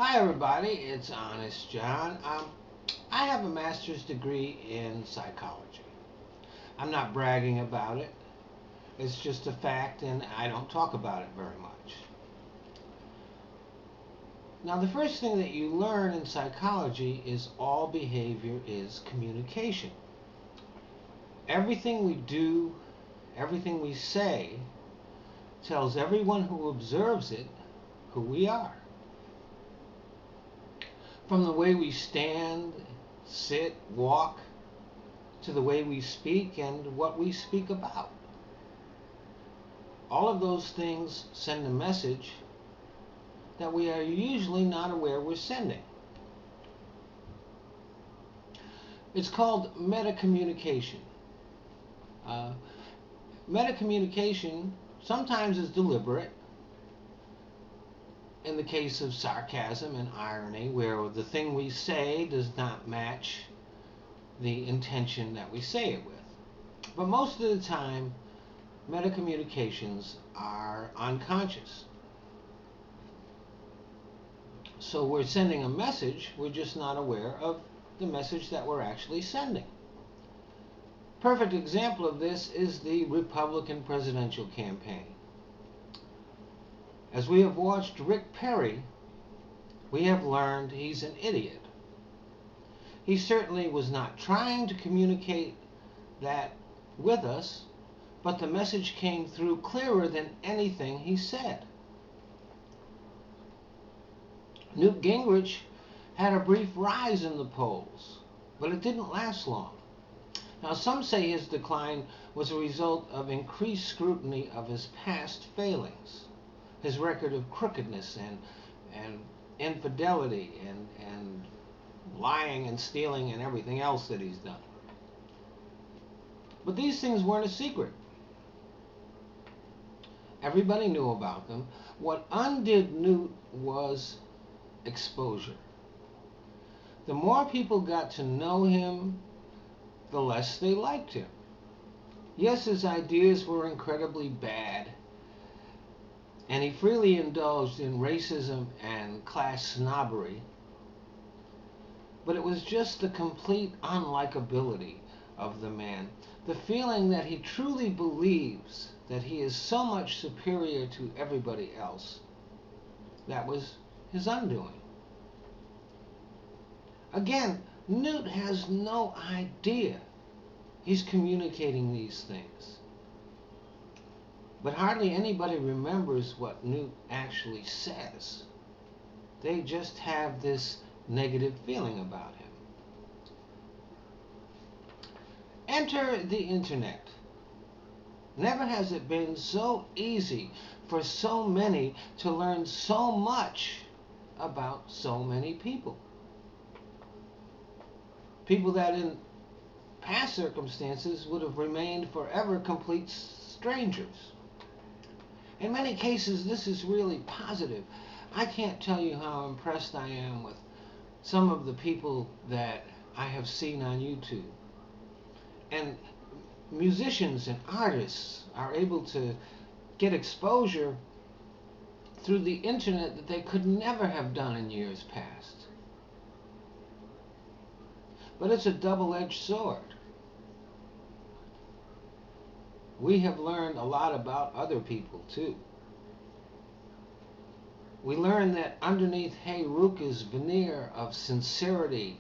Hi everybody, it's Honest John. I have a master's degree in psychology. I'm not bragging about it. It's just a fact and I don't talk about it very much. Now the first thing that you learn in psychology is all behavior is communication. Everything we do, everything we say tells everyone who observes it who we are. From the way we stand, sit, walk, to the way we speak and what we speak about. All of those things send a message that we are usually not aware we're sending. It's called metacommunication. Uh, Metacommunication sometimes is deliberate, in the case of sarcasm and irony, where the thing we say does not match the intention that we say it with. But most of the time, metacommunications are unconscious. So we're sending a message, we're just not aware of the message that we're actually sending. Perfect example of this is the Republican presidential campaign. As we have watched Rick Perry, we have learned he's an idiot. He certainly was not trying to communicate that with us, but the message came through clearer than anything he said. Newt Gingrich had a brief rise in the polls, but it didn't last long. Now, some say his decline was a result of increased scrutiny of his past failings, his record of crookedness and infidelity and lying and stealing and everything else that he's done. But these things weren't a secret. Everybody knew about them. What undid Newt was exposure. The more people got to know him, the less they liked him. Yes, his ideas were incredibly bad, and he freely indulged in racism and class snobbery, but it was just the complete unlikability of the man. The feeling that he truly believes that he is so much superior to everybody else. That was his undoing. Again, Newt has no idea he's communicating these things. But hardly anybody remembers what Newt actually says. They just have this negative feeling about him. Enter the internet. Never has it been so easy for so many to learn so much about so many people. People that in past circumstances would have remained forever complete strangers. In many cases, this is really positive. I can't tell you how impressed I am with some of the people that I have seen on YouTube. And musicians and artists are able to get exposure through the internet that they could never have done in years past. But it's a double-edged sword. We have learned a lot about other people too. We learned that underneath Hey Ruka's veneer of sincerity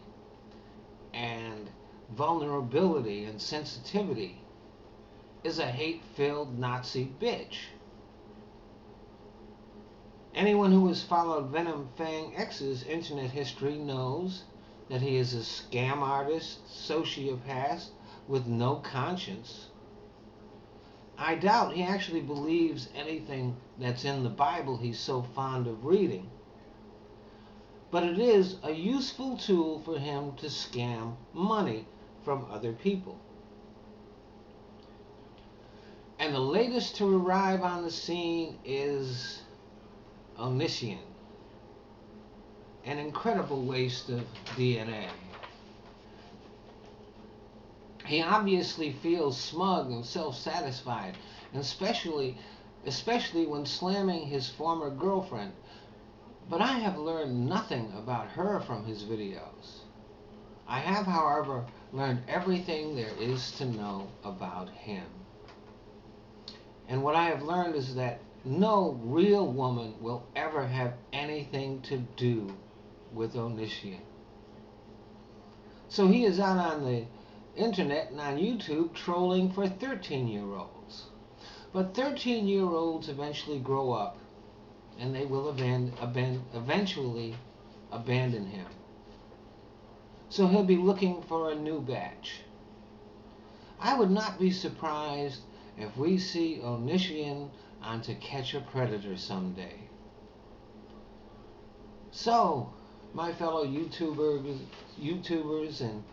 and vulnerability and sensitivity is a hate-filled Nazi bitch. Anyone who has followed Venom Fang X's internet history knows that he is a scam artist, sociopath with no conscience. I doubt he actually believes anything that's in the Bible he's so fond of reading. But it is a useful tool for him to scam money from other people. And the latest to arrive on the scene is Omniscient, an incredible waste of DNA. He obviously feels smug and self-satisfied, and especially when slamming his former girlfriend But I have learned nothing about her from his videos. I have, however, learned everything there is to know about him. And what I have learned is that no real woman will ever have anything to do with Omniscient. So he is out on the internet and on YouTube trolling for 13-year-olds. But 13-year-olds eventually grow up and they will eventually abandon him. So he'll be looking for a new batch. I would not be surprised if we see Omniscient on To Catch a Predator someday. So, my fellow YouTubers and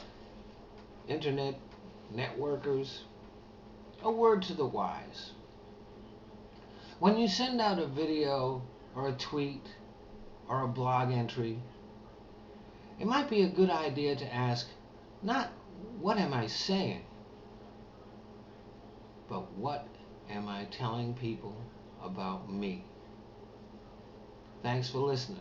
internet networkers, a word to the wise. When you send out a video or a tweet or a blog entry, it might be a good idea to ask, not what am I saying, but what am I telling people about me? Thanks for listening.